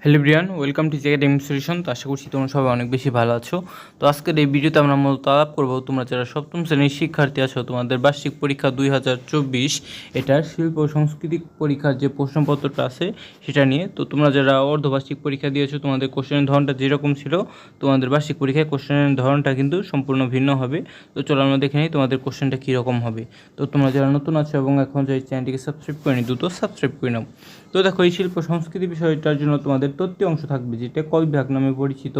Hello everyone, welcome to JK academic solution. তো আশা করছি তোমরা সবাই অনেক বেশি ভালো আছো। তো আজকের এই ভিডিওতে আমরা মূলত আলাপ করবো তোমরা যারা সপ্তম শ্রেণীর শিক্ষার্থী আছো তোমাদের বার্ষিক পরীক্ষা 2024 এটার শিল্প ও সাংস্কৃতিক পরীক্ষার যে প্রশ্নপত্রটা আছে সেটা নিয়ে। তো তোমরা যারা অর্ধবার্ষিক পরীক্ষা দিয়েছো তোমাদের কোশ্চেনের ধরনটা যেরকম ছিল তোমাদের বার্ষিক পরীক্ষায় কোশ্চেনের ধরনটা কিন্তু সম্পূর্ণ ভিন্ন হবে। তো চলো আমরা দেখে নিই তোমাদের কোশ্চেনটা কীরকম হবে। তো তোমরা যারা নতুন আছো এবং এখন যে চ্যানেলটিকে সাবস্ক্রাইব করে নি দ্রুত সাবস্ক্রাইব করে নাও। তো দেখো, এই শিল্প সংস্কৃতি বিষয়টার জন্য তোমাদের তথ্য অংশ থাকবে যেটা ক বিভাগ নামে পরিচিত।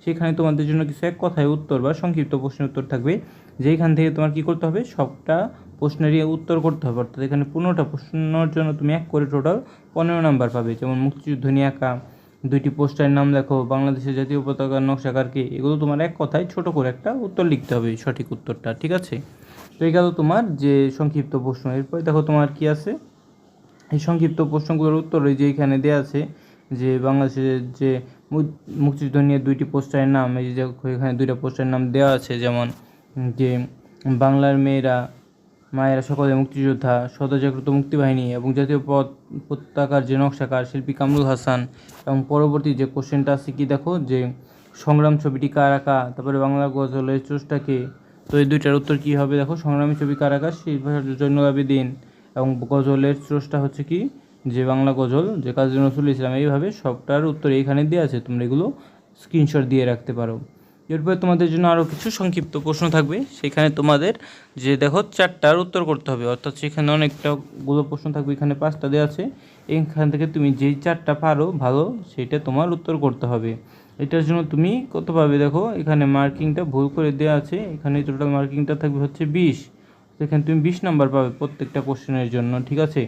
সেখানে তোমাদের জন্য কিছু এক কথায় উত্তর বা সংক্ষিপ্ত প্রশ্নের উত্তর থাকবে, যেখান থেকে তোমার কী করতে হবে, সবটা প্রশ্নেরই উত্তর করতে হবে। অর্থাৎ এখানে 15টা প্রশ্নের জন্য তুমি এক করে টোটাল 15 নাম্বার পাবে। যেমন মুক্তিযুদ্ধ নিয়ে আঁকা, 2টি পোস্টারের নাম লেখো, বাংলাদেশের জাতীয় পতাকার নকশাকার কে, এগুলো তোমার এক কথায় ছোট করে একটা উত্তর লিখতে হবে, সঠিক উত্তরটা। ঠিক আছে, তো এই গেল তোমার যে সংক্ষিপ্ত প্রশ্ন। এরপরে দেখো তোমার কি আছে, এই সংক্ষিপ্ত প্রশ্নগুলোর উত্তর ওই যে এখানে দেওয়া আছে যে বাংলাদেশের যে মুক্তিযুদ্ধ নিয়ে 2টি পোস্টারের নাম, এই যে এখানে 2টা পোস্টারের নাম দেওয়া আছে। যেমন যে বাংলার মায়েরা সকলে মুক্তিযোদ্ধা, সদ্যজাগ্রত মুক্তিবাহিনী এবং জাতীয় পতাকার যে নকশাকার শিল্পী কামরুল হাসান। এবং পরবর্তী যে কোশ্চেনটা আছে কি দেখো, যে সংগ্রাম ছবিটি কার আঁকা, তারপরে বাংলা গজলের স্রষ্টাকে। তো এই 2টার উত্তর কী হবে দেখো, সংগ্রামী ছবি কার আঁকা, শিল্পাচার্য জয়নুল আবেদিন, এবং গজলের স্রষ্টা হচ্ছে কি যে বাংলা গজল যে কাজী নজরুল ইসলাম। এইভাবে সবটার উত্তর এইখানে দেওয়া আছে, তোমরা এগুলো স্ক্রিনশট দিয়ে রাখতে পারো। এরপরে তোমাদের জন্য আরও কিছু সংক্ষিপ্ত প্রশ্ন থাকবে, সেখানে তোমাদের যে দেখো 4টার উত্তর করতে হবে। অর্থাৎ সেখানে অনেকটাগুলো প্রশ্ন থাকবে, এখানে 5টা দেওয়া আছে। এইখান থেকে তুমি যেই 4টা পারো ভালো সেইটা তোমার উত্তর করতে হবে। এটার জন্য তুমি কত পাবে দেখো, এখানে মার্কিংটা ভুল করে দেওয়া আছে, এখানে টোটাল মার্কিংটা থাকবে হচ্ছে 20। সেখানে তুমি 20 নাম্বার পাবে প্রত্যেকটা কোশ্চেনের জন্য। ঠিক আছে,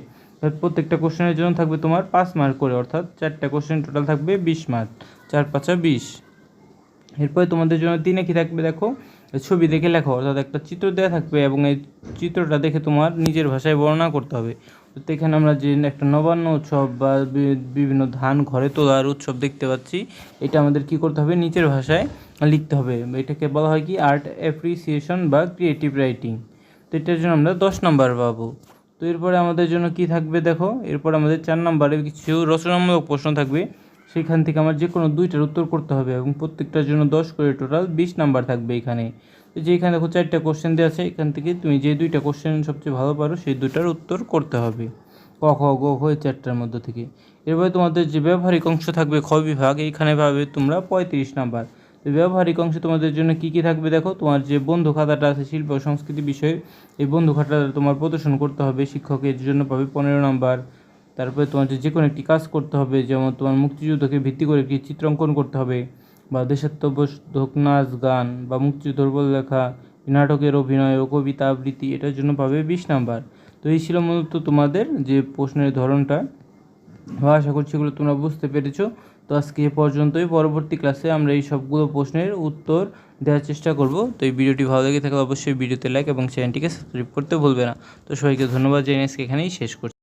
প্রত্যেকটা কোশ্চেনের জন্য থাকবে তোমার 5 মার্ক করে, অর্থাৎ 4টা কোশ্চেন টোটাল থাকবে 20 মার্ক, 4 5 20। এরপরে তোমাদের জন্য 3-এ কী থাকবে দেখো, ছবি দেখে লেখো। অর্থাৎ একটা চিত্র দেওয়া থাকবে এবং এই চিত্রটা দেখে তোমার নিজের ভাষায় বর্ণনা করতে হবে। তো এখানে আমরা যে একটা নবান্ন উৎসব বা বিভিন্ন ধান ঘরে তোলার উৎসব দেখতে পাচ্ছি, এটা আমাদের কি করতে হবে, নিচের ভাষায় লিখতে হবে। এটাকে বলা হয় কি আর্ট অ্যাপ্রিসিয়েশন বা ক্রিয়েটিভ রাইটিং। তো এটার জন্য আমরা 10 নাম্বার পাবো। তো এরপরে আমাদের জন্য কি থাকবে দেখো, এরপর আমাদের 4 নাম্বারে কিছু রচনামূলক প্রশ্ন থাকবে, সেখান থেকে আমার যে কোনো 2টার উত্তর করতে হবে এবং প্রত্যেকটার জন্য 10 করে টোটাল 20 নাম্বার থাকবে এখানে। যে এখানে দেখো 4টা কোশ্চেন দেওয়া আছে, এখান থেকে তুমি যে 2টা কোশ্চেন সবচেয়ে ভালো পারো সেই 2টার উত্তর করতে হবে, ক খ গ ঘ 4টার মধ্যে থেকে। এরপরে তোমাদের যে ব্যবহারিক অংশ থাকবে খ বিভাগ, এইখানে পাবে তোমরা 35 নাম্বার। তো ব্যবহারিক অংশে তোমাদের জন্য কী কী থাকবে দেখো, তোমার যে বন্ধু খাতাটা আছে শিল্প ও সংস্কৃতি বিষয়ে, এই বন্ধু খাতাটা তোমার প্রদর্শন করতে হবে, শিক্ষকের জন্য পাবে 15 নাম্বার। তারপরে তোমার যে কোনো একটি কাজ করতে হবে, যেমন তোমার মুক্তিযুদ্ধকে ভিত্তি করে একটি চিত্রাঙ্কন করতে হবে, বা দেশাত্মবোধক নাচ গান, বা মুক্তিযুদ্ধের উপর লেখা নাটকের অভিনয় ও কবিতা আবৃত্তি, এটার জন্য পাবে 20 নাম্বার। তো এই ছিল মূলত তোমাদের যে প্রশ্নের ধরনটা। আশা করছি এগুলো তোমরা বুঝতে পেরেছো। তো আজকে এ পর্যন্তই, পরবর্তী ক্লাসে আমরা এই সবগুলো প্রশ্নের উত্তর দেওয়ার চেষ্টা করব। তো এই ভিডিওটি ভালো লেগে থাকলে অবশ্যই ভিডিওতে লাইক এবং চ্যানেলটিকে সাবস্ক্রাইব করতে ভুলবে না। তো সবাইকে ধন্যবাদ জানিয়ে আজকে এখানেই শেষ করছি।